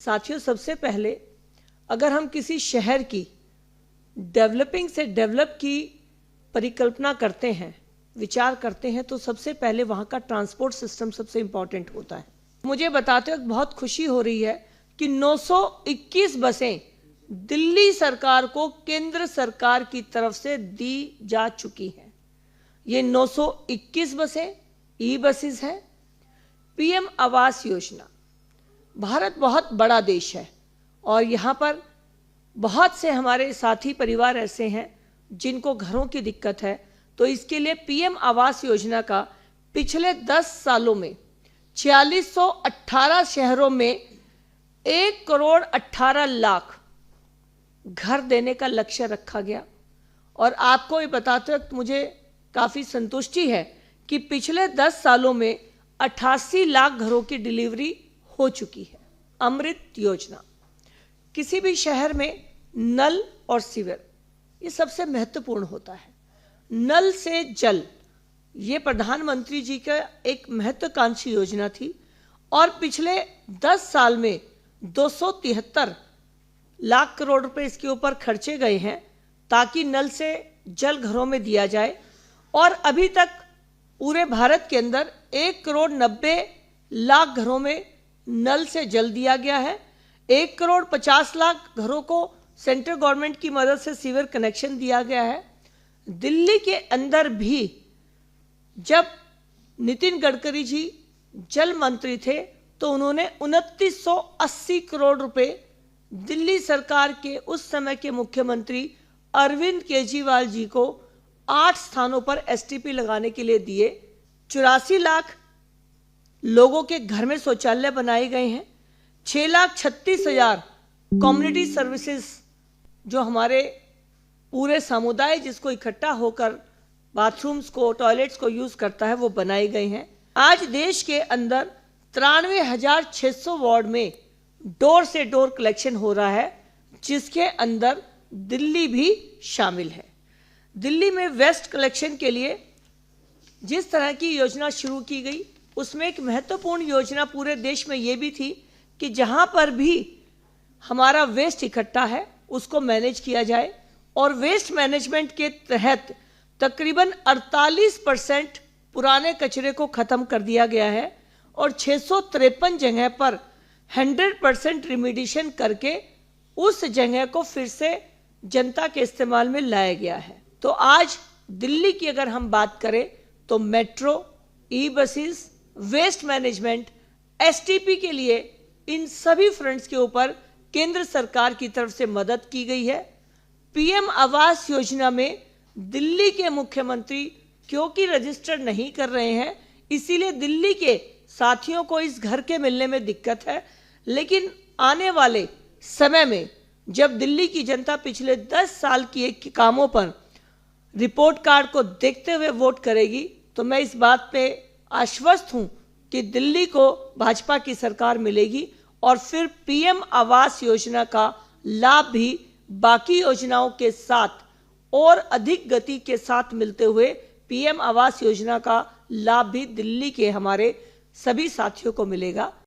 साथियों, सबसे पहले अगर हम किसी शहर की डेवलपिंग से डेवलप की परिकल्पना करते हैं, विचार करते हैं, तो सबसे पहले वहाँ का ट्रांसपोर्ट सिस्टम सबसे इम्पॉर्टेंट होता है। मुझे बताते वक्त बहुत खुशी हो रही है कि 921 बसें दिल्ली सरकार को केंद्र सरकार की तरफ से दी जा चुकी हैं। ये 921 बसें ई बसेस हैं। पीएम आवास योजना, भारत बहुत बड़ा देश है और यहाँ पर बहुत से हमारे साथी परिवार ऐसे हैं जिनको घरों की दिक्कत है, तो इसके लिए पीएम आवास योजना का पिछले 10 सालों में 4618 शहरों में 1,18,00,000 घर देने का लक्ष्य रखा गया। और आपको ये बताते वक्त मुझे काफ़ी संतुष्टि है कि पिछले 10 सालों में 88 लाख घरों की डिलीवरी हो चुकी है। अमृत योजना, किसी भी शहर में नल और सीवर ये सबसे महत्वपूर्ण होता है। नल से जल, ये प्रधानमंत्री जी का एक महत्वाकांक्षी योजना थी और पिछले 10 साल में 273 लाख करोड़ रुपए इसके ऊपर खर्चे गए हैं ताकि नल से जल घरों में दिया जाए। और अभी तक पूरे भारत के अंदर 1,90,00,000 घरों में नल से जल दिया गया है। 1,50,00,000 घरों को सेंट्रल गवर्नमेंट की मदद से सीवर कनेक्शन दिया गया है। दिल्ली के अंदर भी जब नितिन गडकरी जी जल मंत्री थे तो उन्होंने 2980 करोड़ रुपए दिल्ली सरकार के उस समय के मुख्यमंत्री अरविंद केजरीवाल जी को 8 स्थानों पर एसटीपी लगाने के लिए दिए। 84 लाख लोगों के घर में शौचालय बनाए गए हैं। 6,36,000 कम्युनिटी सर्विसेज, जो हमारे पूरे समुदाय जिसको इकट्ठा होकर बाथरूम्स को, टॉयलेट्स को यूज करता है, वो बनाए गए हैं। आज देश के अंदर 93,600 वार्ड में डोर से डोर कलेक्शन हो रहा है, जिसके अंदर दिल्ली भी शामिल है। दिल्ली में वेस्ट कलेक्शन के लिए जिस तरह की योजना शुरू की गई, उसमें एक महत्वपूर्ण योजना पूरे देश में ये भी थी कि जहां पर भी हमारा वेस्ट इकट्ठा है उसको मैनेज किया जाए। और वेस्ट मैनेजमेंट के तहत तकरीबन 48% पुराने कचरे को खत्म कर दिया गया है और 653 जगह पर 100% रिमीडिएशन करके उस जगह को फिर से जनता के इस्तेमाल में लाया गया है। तो आज दिल्ली की अगर हम बात करें तो metro, e buses, waste management, STP के लिए इन सभी फ्रंट्स के ऊपर केंद्र सरकार की तरफ से मदद की गई है। पीएम आवास योजना में दिल्ली के मुख्यमंत्री क्योंकि रजिस्टर नहीं कर रहे हैं, इसीलिए दिल्ली के साथियों को इस घर के मिलने में दिक्कत है। लेकिन आने वाले समय में जब दिल्ली की जनता पिछले 10 साल की कामों पर रिपोर्ट कार्ड को देखते हुए वोट करेगी, तो मैं इस बात पे आश्वस्त हूं कि दिल्ली को भाजपा की सरकार मिलेगी और फिर पीएम आवास योजना का लाभ भी बाकी योजनाओं के साथ और अधिक गति के साथ मिलते हुए पीएम आवास योजना का लाभ भी दिल्ली के हमारे सभी साथियों को मिलेगा।